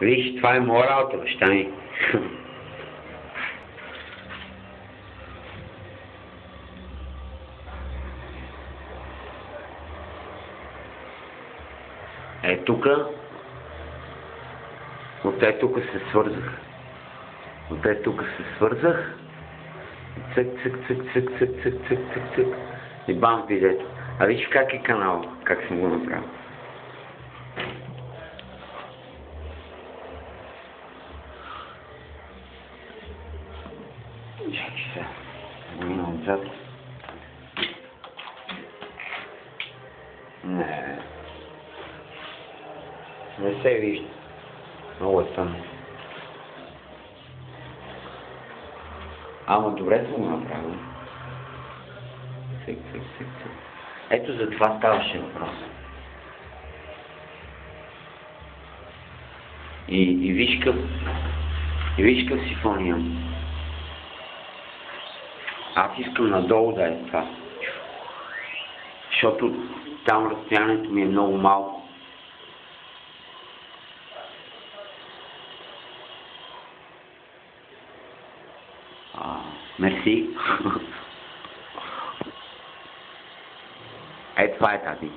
Виж, това е моралата, баща ми. Е, тука. От тука се свързах. От тука се свързах. Цък, цък, цък, цък, цък, цък, цък, цък, цък. И бам, видето. А виж как е канал, как съм го направил. Чакай сега. Мина отзад. Не се вижда. Много е тъмно. Ама добре съм го направил. Ето за това ставаше въпрос. И виж къв сифон имам. Аз искам надолу да е това. Защото там разстоянието ми е много малко. Мерси. Е, това е тази.